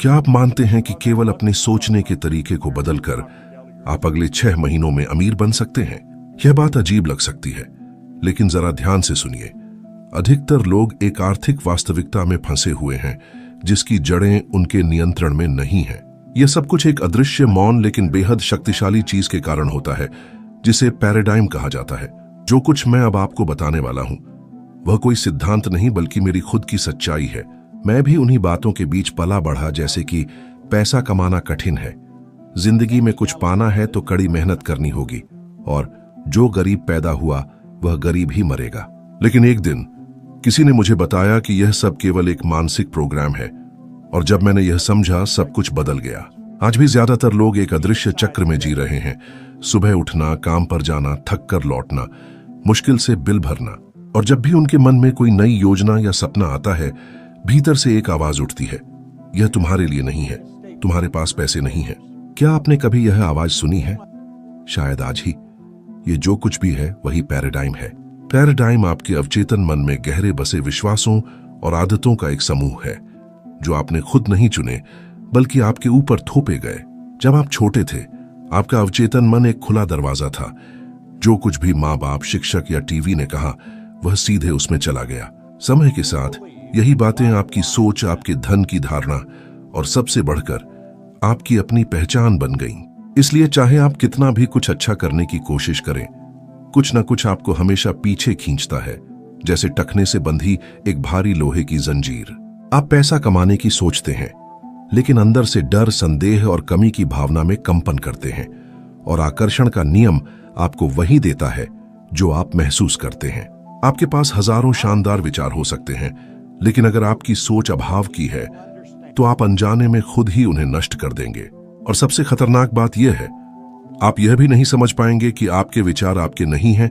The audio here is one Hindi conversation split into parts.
क्या आप मानते हैं कि केवल अपने सोचने के तरीके को बदलकर आप अगले 6 महीनों में अमीर बन सकते हैं? यह बात अजीब लग सकती है, लेकिन जरा ध्यान से सुनिए। अधिकतर लोग एक आर्थिक वास्तविकता में फंसे हुए हैं जिसकी जड़ें उनके नियंत्रण में नहीं हैं। यह सब कुछ एक अदृश्य, मौन लेकिन बेहद शक्तिशाली चीज के कारण होता है, जिसे पैराडाइम कहा जाता है। जो कुछ मैं अब आपको बताने वाला हूं वह कोई सिद्धांत नहीं बल्कि मेरी खुद की सच्चाई है। मैं भी उन्हीं बातों के बीच पला बढ़ा, जैसे कि पैसा कमाना कठिन है, जिंदगी में कुछ पाना है तो कड़ी मेहनत करनी होगी, और जो गरीब पैदा हुआ वह गरीब ही मरेगा। लेकिन एक दिन किसी ने मुझे बताया कि यह सब केवल एक मानसिक प्रोग्राम है, और जब मैंने यह समझा सब कुछ बदल गया। आज भी ज्यादातर लोग एक अदृश्य चक्र में जी रहे हैं। सुबह उठना, काम पर जाना, थक कर लौटना, मुश्किल से बिल भरना, और जब भी उनके मन में कोई नई योजना या सपना आता है, भीतर से एक आवाज उठती है, यह तुम्हारे लिए नहीं है, तुम्हारे पास पैसे नहीं है। क्या आपने कभी यह आवाज सुनी है? शायद आज ही। ये जो कुछ भी है वही पैराडाइम है। पैराडाइम आपके अवचेतन मन में गहरे बसे विश्वासों और आदतों का एक समूह है जो आपने खुद नहीं चुने बल्कि आपके ऊपर थोपे गए। जब आप छोटे थे, आपका अवचेतन मन एक खुला दरवाजा था। जो कुछ भी माँ बाप, शिक्षक या टीवी ने कहा वह सीधे उसमें चला गया। समय के साथ यही बातें आपकी सोच, आपके धन की धारणा और सबसे बढ़कर आपकी अपनी पहचान बन गईं। इसलिए चाहे आप कितना भी कुछ अच्छा करने की कोशिश करें, कुछ न कुछ आपको हमेशा पीछे खींचता है, जैसे टखने से बंधी एक भारी लोहे की जंजीर। आप पैसा कमाने की सोचते हैं, लेकिन अंदर से डर, संदेह और कमी की भावना में कंपन करते हैं, और आकर्षण का नियम आपको वही देता है जो आप महसूस करते हैं। आपके पास हजारों शानदार विचार हो सकते हैं, लेकिन अगर आपकी सोच अभाव की है तो आप अनजाने में खुद ही उन्हें नष्ट कर देंगे। और सबसे खतरनाक बात यह है, आप यह भी नहीं समझ पाएंगे कि आपके विचार आपके नहीं हैं,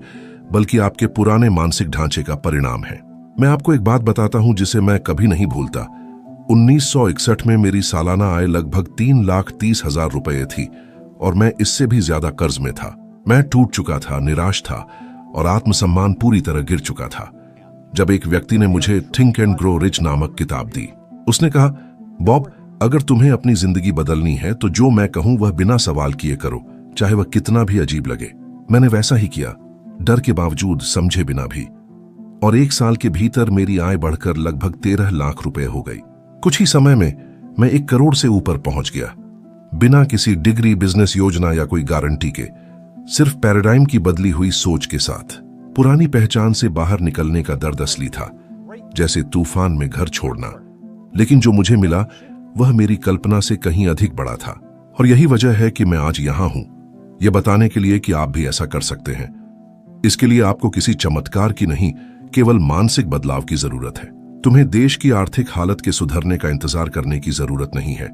बल्कि आपके पुराने मानसिक ढांचे का परिणाम है। मैं आपको एक बात बताता हूं जिसे मैं कभी नहीं भूलता। 1961 में मेरी सालाना आय लगभग 3,30,000 रुपये थी, और मैं इससे भी ज्यादा कर्ज में था। मैं टूट चुका था, निराश था, और आत्मसम्मान पूरी तरह गिर चुका था। जब एक व्यक्ति ने मुझे थिंक एंड ग्रो रिच नामक किताब दी, उसने कहा, बॉब, अगर तुम्हें अपनी जिंदगी बदलनी है तो जो मैं कहूं वह बिना सवाल किए करो, चाहे वह कितना भी अजीब लगे। मैंने वैसा ही किया, डर के बावजूद, समझे बिना भी। और 1 साल के भीतर मेरी आय बढ़कर लगभग 13 लाख रुपए हो गई। कुछ ही समय में मैं 1 करोड़ से ऊपर पहुंच गया, बिना किसी डिग्री, बिजनेस योजना या कोई गारंटी के, सिर्फ पैराडाइम की बदली हुई सोच के साथ। पुरानी पहचान से बाहर निकलने का दर्द असली था, जैसे तूफान में घर छोड़ना। लेकिन जो मुझे मिला वह मेरी कल्पना से कहीं अधिक बड़ा था, और यही वजह है कि मैं आज यहां हूं, यह बताने के लिए कि आप भी ऐसा कर सकते हैं। इसके लिए आपको किसी चमत्कार की नहीं, केवल मानसिक बदलाव की जरूरत है। तुम्हें देश की आर्थिक हालत के सुधरने का इंतजार करने की जरूरत नहीं है,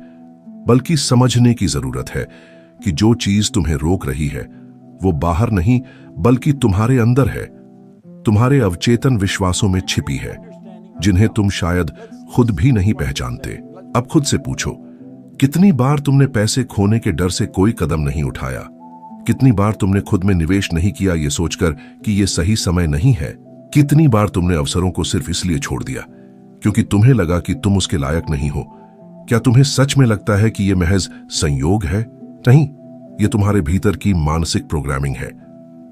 बल्कि समझने की जरूरत है कि जो चीज तुम्हें रोक रही है वो बाहर नहीं बल्कि तुम्हारे अंदर है, तुम्हारे अवचेतन विश्वासों में छिपी है, जिन्हें तुम शायद खुद भी नहीं पहचानते। अब खुद से पूछो, कितनी बार तुमने पैसे खोने के डर से कोई कदम नहीं उठाया? कितनी बार तुमने खुद में निवेश नहीं किया ये सोचकर कि ये सही समय नहीं है? कितनी बार तुमने अवसरों को सिर्फ इसलिए छोड़ दिया क्योंकि तुम्हें लगा कि तुम उसके लायक नहीं हो? क्या तुम्हें सच में लगता है कि यह महज संयोग है? नहीं, ये तुम्हारे भीतर की मानसिक प्रोग्रामिंग है।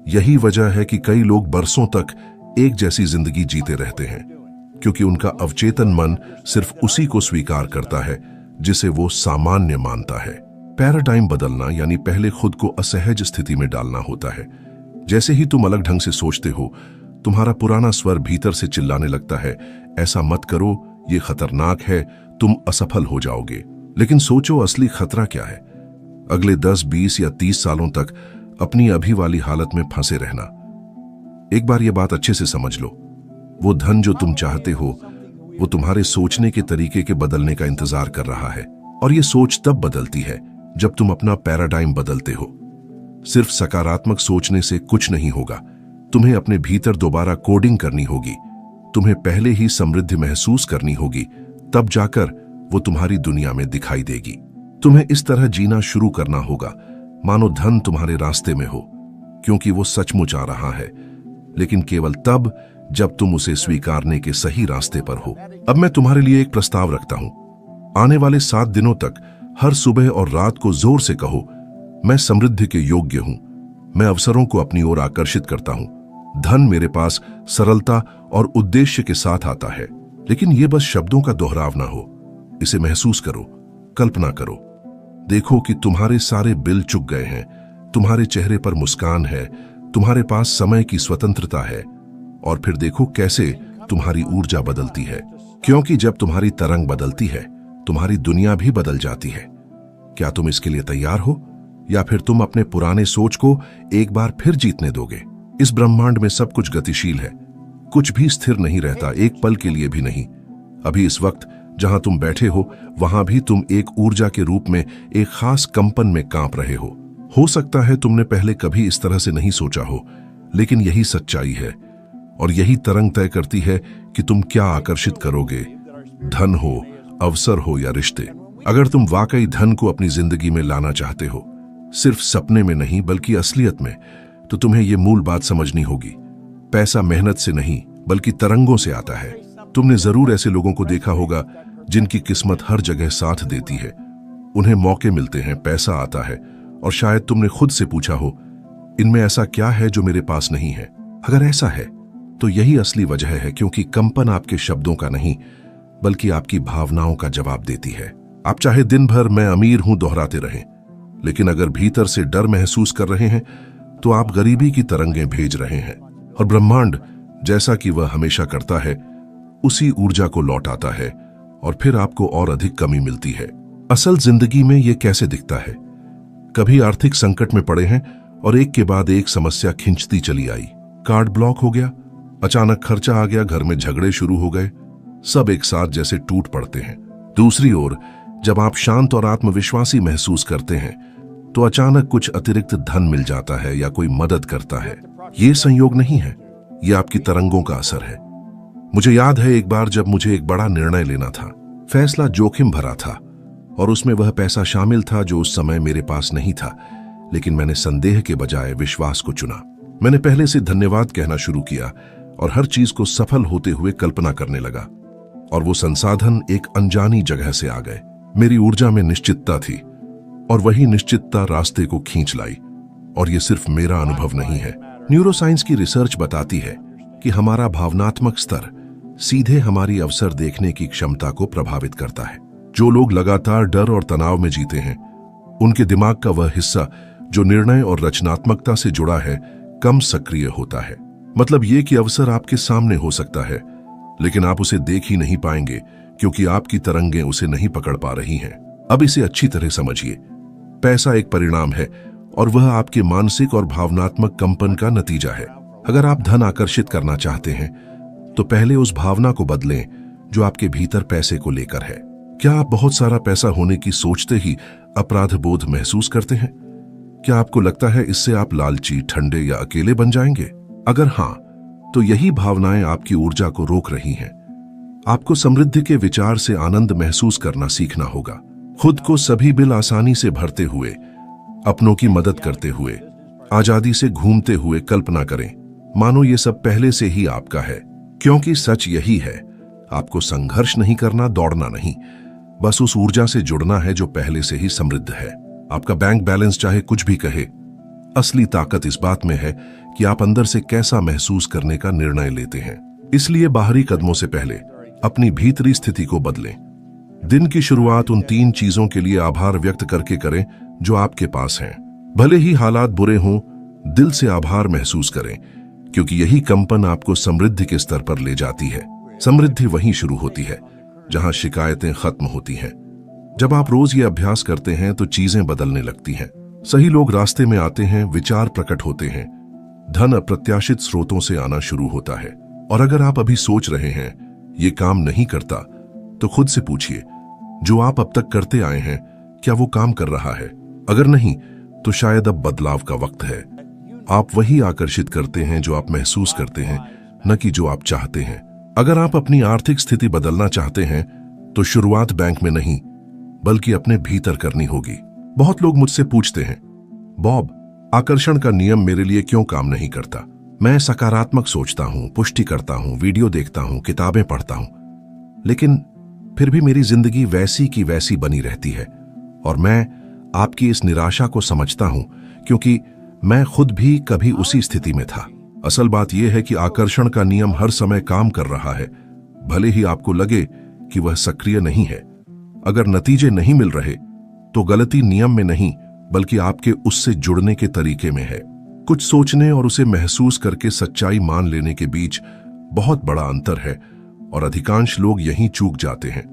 यही वजह है कि कई लोग बरसों तक एक जैसी जिंदगी जीते रहते हैं, क्योंकि उनका अवचेतन मन सिर्फ उसी को स्वीकार करता है जिसे वो सामान्य मानता है। पैराडाइम बदलना यानी पहले खुद को असहज स्थिति में डालना होता है। जैसे ही तुम अलग ढंग से सोचते हो, तुम्हारा पुराना स्वर भीतर से चिल्लाने लगता है, ऐसा मत करो, ये खतरनाक है, तुम असफल हो जाओगे। लेकिन सोचो, असली खतरा क्या है? अगले 10, 20 या 30 सालों तक अपनी अभी वाली हालत में फंसे रहना। एक बार यह बात अच्छे से समझ लो, वो धन जो तुम चाहते हो वो तुम्हारे सोचने के तरीके के बदलने का इंतजार कर रहा है, और ये सोच तब बदलती है जब तुम अपना पैराडाइम बदलते हो। सिर्फ सकारात्मक सोचने से कुछ नहीं होगा, तुम्हें अपने भीतर दोबारा कोडिंग करनी होगी। तुम्हें पहले ही समृद्धि महसूस करनी होगी, तब जाकर वो तुम्हारी दुनिया में दिखाई देगी। तुम्हें इस तरह जीना शुरू करना होगा मानो धन तुम्हारे रास्ते में हो, क्योंकि वो सचमुच आ रहा है, लेकिन केवल तब जब तुम उसे स्वीकारने के सही रास्ते पर हो। अब मैं तुम्हारे लिए एक प्रस्ताव रखता हूं। आने वाले 7 दिनों तक हर सुबह और रात को जोर से कहो, मैं समृद्धि के योग्य हूं, मैं अवसरों को अपनी ओर आकर्षित करता हूं, धन मेरे पास सरलता और उद्देश्य के साथ आता है। लेकिन यह बस शब्दों का दोहराव ना हो, इसे महसूस करो, कल्पना करो। देखो कि तुम्हारे सारे बिल चुक गए हैं, तुम्हारे चेहरे पर मुस्कान है, तुम्हारे पास समय की स्वतंत्रता है। और फिर देखो कैसे तुम्हारी ऊर्जा बदलती है, क्योंकि जब तुम्हारी तरंग बदलती है तुम्हारी दुनिया भी बदल जाती है। क्या तुम इसके लिए तैयार हो, या फिर तुम अपने पुराने सोच को एक बार फिर जीतने दोगे? इस ब्रह्मांड में सब कुछ गतिशील है, कुछ भी स्थिर नहीं रहता, एक पल के लिए भी नहीं। अभी इस वक्त जहां तुम बैठे हो वहां भी तुम एक ऊर्जा के रूप में एक खास कंपन में कांप रहे हो सकता है तुमने पहले कभी इस तरह से नहीं सोचा हो, लेकिन यही सच्चाई है और यही तरंग तय करती है कि तुम क्या आकर्षित करोगे, धन हो, अवसर हो या रिश्ते। अगर तुम वाकई धन को अपनी जिंदगी में लाना चाहते हो, सिर्फ सपने में नहीं बल्कि असलियत में, तो तुम्हें यह मूल बात समझनी होगी, पैसा मेहनत से नहीं बल्कि तरंगों से आता है। तुमने जरूर ऐसे लोगों को देखा होगा जिनकी किस्मत हर जगह साथ देती है, उन्हें मौके मिलते हैं, पैसा आता है, और शायद तुमने खुद से पूछा हो, इनमें ऐसा क्या है जो मेरे पास नहीं है? अगर ऐसा है तो यही असली वजह है, क्योंकि कंपन आपके शब्दों का नहीं बल्कि आपकी भावनाओं का जवाब देती है। आप चाहे दिन भर मैं अमीर हूं दोहराते रहें, लेकिन अगर भीतर से डर महसूस कर रहे हैं तो आप गरीबी की तरंगें भेज रहे हैं, और ब्रह्मांड जैसा कि वह हमेशा करता है उसी ऊर्जा को लौटाता है और फिर आपको और अधिक कमी मिलती है। असल जिंदगी में यह कैसे दिखता है? कभी आर्थिक संकट में पड़े हैं और एक के बाद एक समस्या खिंचती चली आई, कार्ड ब्लॉक हो गया, अचानक खर्चा आ गया, घर में झगड़े शुरू हो गए, सब एक साथ जैसे टूट पड़ते हैं। दूसरी ओर जब आप शांत और आत्मविश्वासी महसूस करते हैं तो अचानक कुछ अतिरिक्त धन मिल जाता है या कोई मदद करता है। ये संयोग नहीं है, ये आपकी तरंगों का असर है। मुझे याद है एक बार जब मुझे एक बड़ा निर्णय लेना था, फैसला जोखिम भरा था और उसमें वह पैसा शामिल था जो उस समय मेरे पास नहीं था, लेकिन मैंने संदेह के बजाय विश्वास को चुना। मैंने पहले से धन्यवाद कहना शुरू किया और हर चीज को सफल होते हुए कल्पना करने लगा, और वो संसाधन एक अनजानी जगह से आ गए। मेरी ऊर्जा में निश्चितता थी और वही निश्चितता रास्ते को खींच लाई। और ये सिर्फ मेरा अनुभव नहीं है, न्यूरोसाइंस की रिसर्च बताती है कि हमारा भावनात्मक स्तर सीधे हमारी अवसर देखने की क्षमता को प्रभावित करता है। जो लोग लगातार डर और तनाव में जीते हैं, उनके दिमाग का वह हिस्सा जो निर्णय और रचनात्मकता से जुड़ा है कम सक्रिय होता है। मतलब ये कि अवसर आपके सामने हो सकता है, लेकिन आप उसे देख ही नहीं पाएंगे क्योंकि आपकी तरंगें उसे नहीं पकड़ पा रही हैं। अब इसे अच्छी तरह समझिए, पैसा एक परिणाम है और वह आपके मानसिक और भावनात्मक कंपन का नतीजा है। अगर आप धन आकर्षित करना चाहते हैं तो पहले उस भावना को बदलें जो आपके भीतर पैसे को लेकर है। क्या आप बहुत सारा पैसा होने की सोचते ही अपराध बोध महसूस करते हैं? क्या आपको लगता है इससे आप लालची, ठंडे या अकेले बन जाएंगे? अगर हां, तो यही भावनाएं आपकी ऊर्जा को रोक रही हैं। आपको समृद्धि के विचार से आनंद महसूस करना सीखना होगा। खुद को सभी बिल आसानी से भरते हुए, अपनों की मदद करते हुए, आजादी से घूमते हुए कल्पना करें मानो ये सब पहले से ही आपका है। क्योंकि सच यही है, आपको संघर्ष नहीं करना, दौड़ना नहीं, बस उस ऊर्जा से जुड़ना है जो पहले से ही समृद्ध है। आपका बैंक बैलेंस चाहे कुछ भी कहे, असली ताकत इस बात में है कि आप अंदर से कैसा महसूस करने का निर्णय लेते हैं। इसलिए बाहरी कदमों से पहले अपनी भीतरी स्थिति को बदलें। दिन की शुरुआत उन 3 चीजों के लिए आभार व्यक्त करके करें जो आपके पास हैं। भले ही हालात बुरे हों, दिल से आभार महसूस करें, क्योंकि यही कंपन आपको समृद्धि के स्तर पर ले जाती है। समृद्धि वहीं शुरू होती है जहां शिकायतें खत्म होती हैं। जब आप रोज ये अभ्यास करते हैं तो चीजें बदलने लगती हैं। सही लोग रास्ते में आते हैं, विचार प्रकट होते हैं, धन अप्रत्याशित स्रोतों से आना शुरू होता है। और अगर आप अभी सोच रहे हैं ये काम नहीं करता, तो खुद से पूछिए, जो आप अब तक करते आए हैं क्या वो काम कर रहा है? अगर नहीं, तो शायद अब बदलाव का वक्त है। आप वही आकर्षित करते हैं जो आप महसूस करते हैं, न कि जो आप चाहते हैं। अगर आप अपनी आर्थिक स्थिति बदलना चाहते हैं तो शुरुआत बैंक में नहीं बल्कि अपने भीतर करनी होगी। बहुत लोग मुझसे पूछते हैं, बॉब, आकर्षण का नियम मेरे लिए क्यों काम नहीं करता? मैं सकारात्मक सोचता हूं, पुष्टि करता हूं, वीडियो देखता हूं, किताबें पढ़ता हूं, लेकिन फिर भी मेरी जिंदगी वैसी की वैसी बनी रहती है। और मैं आपकी इस निराशा को समझता हूं, क्योंकि मैं खुद भी कभी उसी स्थिति में था। असल बात यह है कि आकर्षण का नियम हर समय काम कर रहा है, भले ही आपको लगे कि वह सक्रिय नहीं है। अगर नतीजे नहीं मिल रहे तो गलती नियम में नहीं, बल्कि आपके उससे जुड़ने के तरीके में है। कुछ सोचने और उसे महसूस करके सच्चाई मान लेने के बीच बहुत बड़ा अंतर है, और अधिकांश लोग यहीं चूक जाते हैं।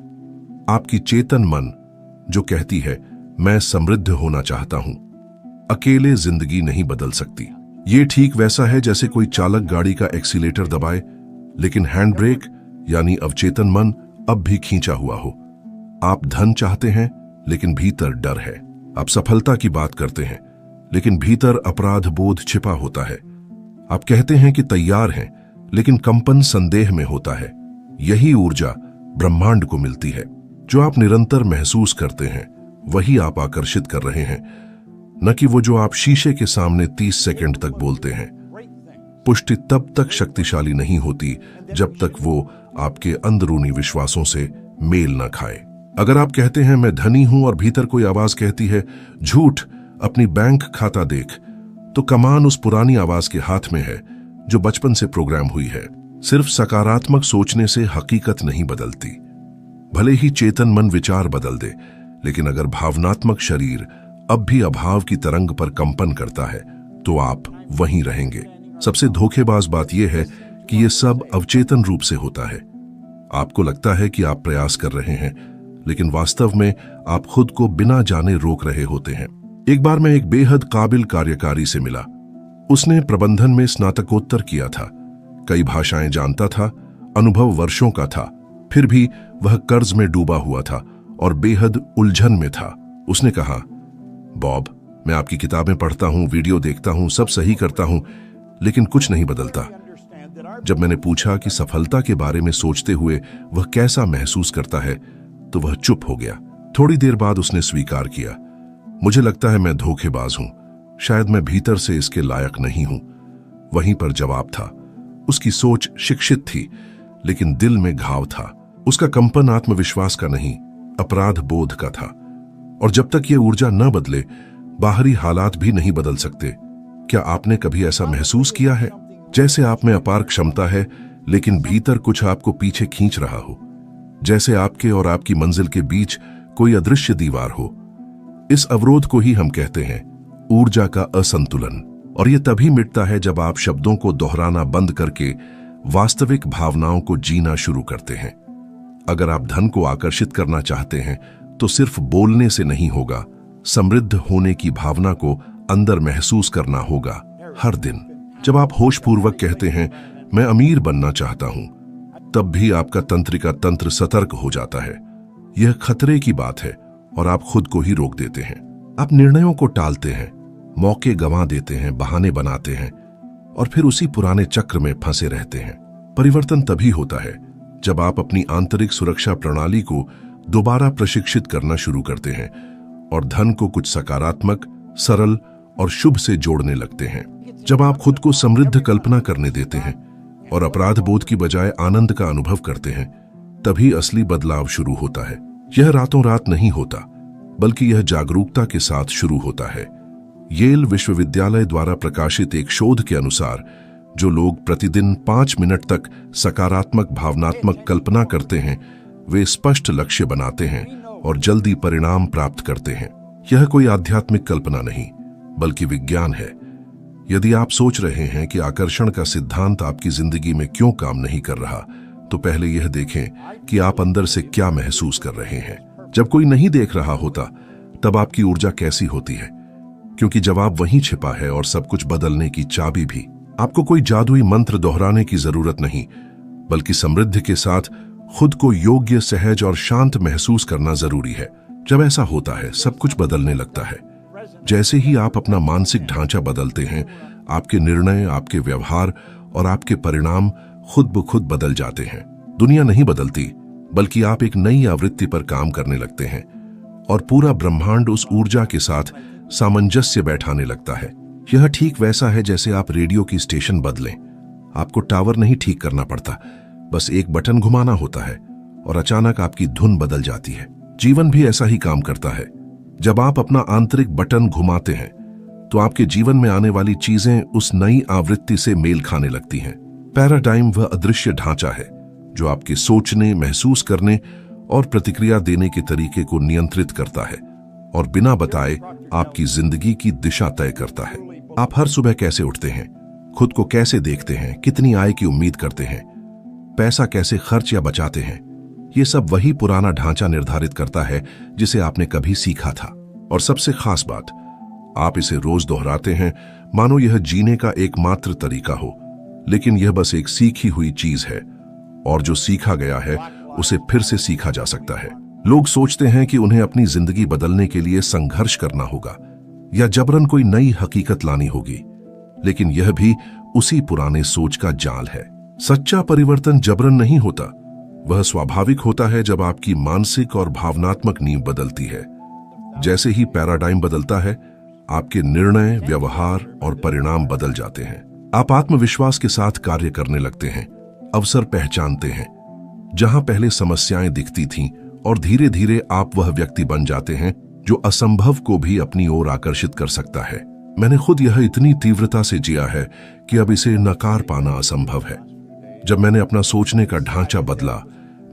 आपकी चेतन मन जो कहती है मैं समृद्ध होना चाहता हूं, अकेले जिंदगी नहीं बदल सकती। ये ठीक वैसा है जैसे कोई चालक गाड़ी का एक्सीलेटर दबाए, लेकिन हैंड ब्रेक यानी अवचेतन मन अब भी खींचा हुआ हो। आप धन चाहते हैं, लेकिन भीतर डर है। आप सफलता की बात करते हैं, लेकिन भीतर अपराध बोध छिपा होता है। आप कहते हैं कि तैयार हैं, लेकिन कंपन संदेह में होता है। यही ऊर्जा ब्रह्मांड को मिलती है। जो आप निरंतर महसूस करते हैं वही आप आकर्षित कर रहे हैं, न कि वो जो आप शीशे के सामने 30 सेकंड तक बोलते हैं। पुष्टि तब तक शक्तिशाली नहीं होती जब तक वो आपके अंदरूनी विश्वासों से मेल न खाए। अगर आप कहते हैं मैं धनी हूं और भीतर कोई आवाज कहती है झूठ, अपनी बैंक खाता देख, तो कमान उस पुरानी आवाज के हाथ में है जो बचपन से प्रोग्राम हुई है। सिर्फ सकारात्मक सोचने से हकीकत नहीं बदलती। भले ही चेतन मन विचार बदल दे, लेकिन अगर भावनात्मक शरीर अब भी अभाव की तरंग पर कंपन करता है तो आप वहीं रहेंगे। सबसे धोखेबाज बात यह है कि यह सब अवचेतन रूप से होता है। आपको लगता है कि आप प्रयास कर रहे हैं, लेकिन वास्तव में आप खुद को बिना जाने रोक रहे होते हैं। एक बार मैं एक बेहद काबिल कार्यकारी से मिला। उसने प्रबंधन में स्नातकोत्तर किया था, कई भाषाएं जानता था, अनुभव वर्षों का था, फिर भी वह कर्ज में डूबा हुआ था और बेहद उलझन में था। उसने कहा, बॉब, मैं आपकी किताबें पढ़ता हूं, वीडियो देखता हूं, सब सही करता हूं, लेकिन कुछ नहीं बदलता। जब मैंने पूछा कि सफलता के बारे में सोचते हुए वह कैसा महसूस करता है, तो वह चुप हो गया। थोड़ी देर बाद उसने स्वीकार किया, मुझे लगता है मैं धोखेबाज हूं, शायद मैं भीतर से इसके लायक नहीं हूं। वहीं पर जवाब था। उसकी सोच शिक्षित थी, लेकिन दिल में घाव था। उसका कंपन आत्मविश्वास का नहीं, अपराध बोध का था। और जब तक यह ऊर्जा न बदले, बाहरी हालात भी नहीं बदल सकते। क्या आपने कभी ऐसा महसूस किया है, जैसे आप में अपार क्षमता है, लेकिन भीतर कुछ आपको पीछे खींच रहा हो, जैसे आपके और आपकी मंजिल के बीच कोई अदृश्य दीवार हो? इस अवरोध को ही हम कहते हैं ऊर्जा का असंतुलन। और यह तभी मिटता है जब आप शब्दों को दोहराना बंद करके वास्तविक भावनाओं को जीना शुरू करते हैं। अगर आप धन को आकर्षित करना चाहते हैं तो सिर्फ बोलने से नहीं होगा, समृद्ध होने की भावना को अंदर महसूस करना होगा हर दिन। जब आप होशपूर्वक कहते हैं मैं अमीर बनना चाहता हूं, तब भी आपका तंत्रिका तंत्र सतर्क हो जाता है। यह खतरे की बात है और आप खुद को ही रोक देते हैं। आप निर्णयों को टालते हैं, मौके गंवा देते हैं, बहाने बनाते हैं और फिर उसी पुराने चक्र में फंसे रहते हैं। परिवर्तन तभी होता है जब आप अपनी आंतरिक सुरक्षा प्रणाली को दोबारा प्रशिक्षित करना शुरू करते हैं और धन को कुछ सकारात्मक, सरल और शुभ से जोड़ने लगते हैं। जब आप खुद को समृद्ध कल्पना करने देते हैं और अपराध बोध की बजाय आनंद का अनुभव करते हैं, तभी असली बदलाव शुरू होता है। यह रातों रात नहीं होता, बल्कि यह जागरूकता के साथ शुरू होता है। येल विश्वविद्यालय द्वारा प्रकाशित एक शोध के अनुसार जो लोग प्रतिदिन 5 मिनट तक सकारात्मक भावनात्मक कल्पना करते हैं, वे स्पष्ट लक्ष्य बनाते हैं और जल्दी परिणाम प्राप्त करते हैं। यह कोई आध्यात्मिक कल्पना नहीं, बल्कि विज्ञान है। यदि आप सोच रहे हैं कि आकर्षण का सिद्धांत आपकी जिंदगी में क्यों काम नहीं कर रहा, तो पहले यह देखें कि आप अंदर से क्या महसूस कर रहे हैं। जब कोई नहीं देख रहा होता, तब आपकी ऊर्जा कैसी होती है? क्योंकि जवाब वहीं छिपा है और सब कुछ बदलने की चाबी भी। आपको कोई जादुई मंत्र दोहराने की जरूरत नहीं, बल्कि समृद्धि के साथ खुद को योग्य, सहज और शांत महसूस करना जरूरी है। जब ऐसा होता है, सब कुछ बदलने लगता है। जैसे ही आप अपना मानसिक ढांचा बदलते हैं, आपके निर्णय, आपके व्यवहार और आपके परिणाम खुद ब खुद बदल जाते हैं। दुनिया नहीं बदलती, बल्कि आप एक नई आवृत्ति पर काम करने लगते हैं और पूरा ब्रह्मांड उस ऊर्जा के साथ सामंजस्य बैठाने लगता है। यह ठीक वैसा है जैसे आप रेडियो की स्टेशन बदलें। आपको टावर नहीं ठीक करना पड़ता, बस एक बटन घुमाना होता है और अचानक आपकी धुन बदल जाती है। जीवन भी ऐसा ही काम करता है। जब आप अपना आंतरिक बटन घुमाते हैं तो आपके जीवन में आने वाली चीजें उस नई आवृत्ति से मेल खाने लगती हैं। पैराडाइम वह अदृश्य ढांचा है जो आपके सोचने, महसूस करने और प्रतिक्रिया देने के तरीके को नियंत्रित करता है और बिना बताए आपकी जिंदगी की दिशा तय करता है। आप हर सुबह कैसे उठते हैं, खुद को कैसे देखते हैं, कितनी आय की उम्मीद करते हैं, पैसा कैसे खर्च या बचाते हैं, ये सब वही पुराना ढांचा निर्धारित करता है जिसे आपने कभी सीखा था। और सबसे खास बात, आप इसे रोज दोहराते हैं मानो यह जीने का एकमात्र तरीका हो, लेकिन यह बस एक सीखी हुई चीज है और जो सीखा गया है उसे फिर से सीखा जा सकता है। लोग सोचते हैं कि उन्हें अपनी जिंदगी बदलने के लिए संघर्ष करना होगा या जबरन कोई नई हकीकत लानी होगी, लेकिन यह भी उसी पुराने सोच का जाल है। सच्चा परिवर्तन जबरन नहीं होता, वह स्वाभाविक होता है जब आपकी मानसिक और भावनात्मक नींव बदलती है। जैसे ही पैराडाइम बदलता है, आपके निर्णय, व्यवहार और परिणाम बदल जाते हैं। आप आत्मविश्वास के साथ कार्य करने लगते हैं, अवसर पहचानते हैं जहां पहले समस्याएं दिखती थीं, और धीरे धीरे आप वह व्यक्ति बन जाते हैं जो असंभव को भी अपनी ओर आकर्षित कर सकता है। मैंने खुद यह इतनी तीव्रता से जिया है कि अब इसे नकार पाना असंभव है। जब मैंने अपना सोचने का ढांचा बदला,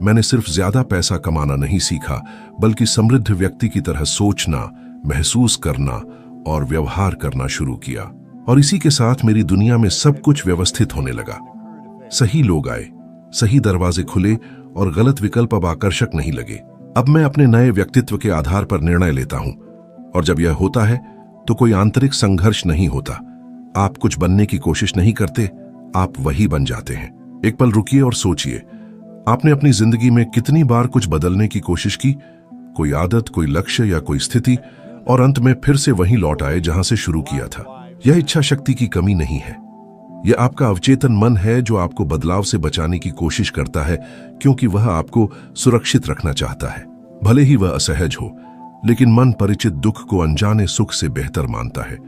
मैंने सिर्फ ज्यादा पैसा कमाना नहीं सीखा, बल्कि समृद्ध व्यक्ति की तरह सोचना, महसूस करना और व्यवहार करना शुरू किया। और इसी के साथ मेरी दुनिया में सब कुछ व्यवस्थित होने लगा। सही लोग आए, सही दरवाजे खुले और गलत विकल्प अब आकर्षक नहीं लगे। अब मैं अपने नए व्यक्तित्व के आधार पर निर्णय लेता हूं, और जब यह होता है तो कोई आंतरिक संघर्ष नहीं होता। आप कुछ बनने की कोशिश नहीं करते, आप वही बन जाते हैं। एक पल रुकिए और सोचिए, आपने अपनी जिंदगी में कितनी बार कुछ बदलने की कोशिश की, कोई आदत, कोई लक्ष्य या कोई स्थिति, और अंत में फिर से वहीं लौट आए जहां से शुरू किया था। यह इच्छा शक्ति की कमी नहीं है, यह आपका अवचेतन मन है जो आपको बदलाव से बचाने की कोशिश करता है, क्योंकि वह आपको सुरक्षित रखना चाहता है। भले ही वह असहज हो, लेकिन मन परिचित दुख को अनजाने सुख से बेहतर मानता है।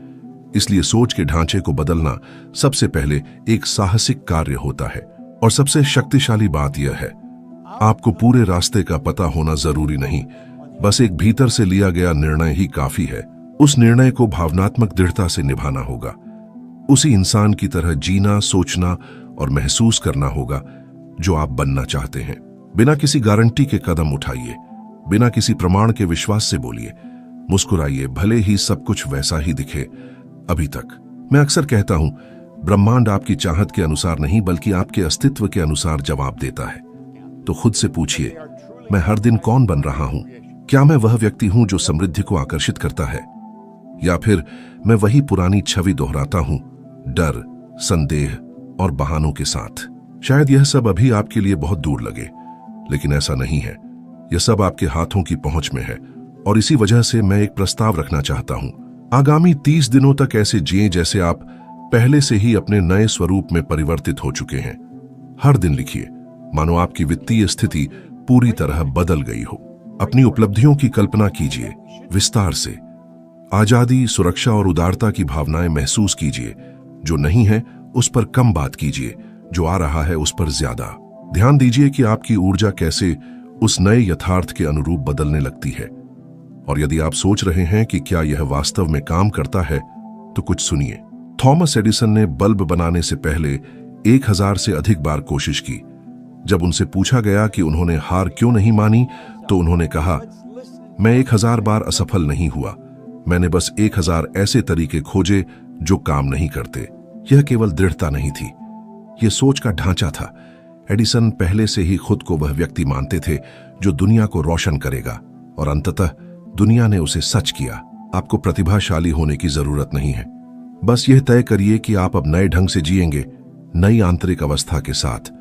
इसलिए सोच के ढांचे को बदलना सबसे पहले एक साहसिक कार्य होता है। और सबसे शक्तिशाली बात यह है, आपको पूरे रास्ते का पता होना जरूरी नहीं, बस एक भीतर से लिया गया निर्णय ही काफी है। उस निर्णय को भावनात्मक दृढ़ता से निभाना होगा। उसी इंसान की तरह जीना, सोचना और महसूस करना होगा जो आप बनना चाहते हैं। बिना किसी गारंटी के कदम उठाइए, बिना किसी प्रमाण के विश्वास से बोलिए, मुस्कुराइए, भले ही सब कुछ वैसा ही दिखे अभी तक। मैं अक्सर कहता हूं, ब्रह्मांड आपकी चाहत के अनुसार नहीं बल्कि आपके अस्तित्व के अनुसार जवाब देता है। तो खुद से पूछिए, मैं हर दिन कौन बन रहा हूं? क्या मैं वह व्यक्ति हूं जो समृद्धि को आकर्षित करता है, या फिर मैं वही पुरानी छवि दोहराता हूं, डर, संदेह और बहानों के साथ? शायद यह सब अभी आपके लिए बहुत दूर लगे, लेकिन ऐसा नहीं है। यह सब आपके हाथों की पहुंच में है, और इसी वजह से मैं एक प्रस्ताव रखना चाहता हूं। आगामी 30 दिनों तक ऐसे जिएं जैसे आप पहले से ही अपने नए स्वरूप में परिवर्तित हो चुके हैं। हर दिन लिखिए मानो आपकी वित्तीय स्थिति पूरी तरह बदल गई हो। अपनी उपलब्धियों की कल्पना कीजिए विस्तार से। आजादी, सुरक्षा और उदारता की भावनाएं महसूस कीजिए। जो नहीं है उस पर कम बात कीजिए, जो आ रहा है उस पर ज्यादा। ध्यान दीजिए कि आपकी ऊर्जा कैसे उस नए यथार्थ के अनुरूप बदलने लगती है। और यदि आप सोच रहे हैं कि क्या यह वास्तव में काम करता है, तो कुछ सुनिए। थॉमस एडिसन ने बल्ब बनाने से पहले 1000 से अधिक बार कोशिश की। जब उनसे पूछा गया कि उन्होंने हार क्यों नहीं मानी, तो उन्होंने कहा, मैं 1000 बार असफल नहीं हुआ, मैंने बस 1000 ऐसे तरीके खोजे जो काम नहीं करते। यह केवल दृढ़ता नहीं थी, यह सोच का ढांचा था। एडिसन पहले से ही खुद को वह व्यक्ति मानते थे जो दुनिया को रोशन करेगा, और अंततः दुनिया ने उसे सच किया। आपको प्रतिभाशाली होने की जरूरत नहीं है, बस यह तय करिए कि आप अब नए ढंग से जिएंगे, नई आंतरिक अवस्था के साथ,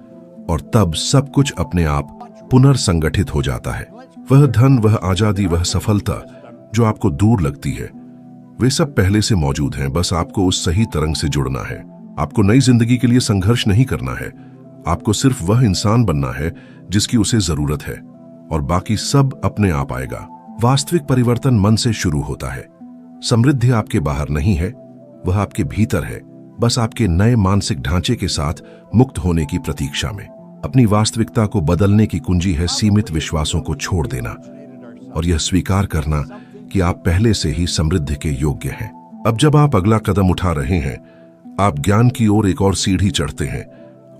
और तब सब कुछ अपने आप पुनर्संगठित हो जाता है। वह धन, वह आजादी, वह सफलता जो आपको दूर लगती है, वे सब पहले से मौजूद हैं। बस आपको उस सही तरंग से जुड़ना है। आपको नई जिंदगी के लिए संघर्ष नहीं करना है, आपको सिर्फ वह इंसान बनना है जिसकी उसे जरूरत है, और बाकी सब अपने आप आएगा। वास्तविक परिवर्तन मन से शुरू होता है। समृद्धि आपके बाहर नहीं है, वह आपके भीतर है, बस आपके नए मानसिक ढांचे के साथ मुक्त होने की प्रतीक्षा में। अपनी वास्तविकता को बदलने की कुंजी है सीमित विश्वासों को छोड़ देना और यह स्वीकार करना कि आप पहले से ही समृद्धि के योग्य हैं। अब जब आप अगला कदम उठा रहे हैं, आप ज्ञान की ओर एक और सीढ़ी चढ़ते हैं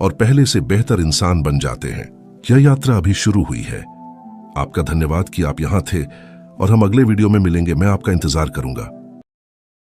और पहले से बेहतर इंसान बन जाते हैं। यह यात्रा अभी शुरू हुई है। आपका धन्यवाद कि आप यहां थे और हम अगले वीडियो में मिलेंगे। मैं आपका इंतजार करूंगा।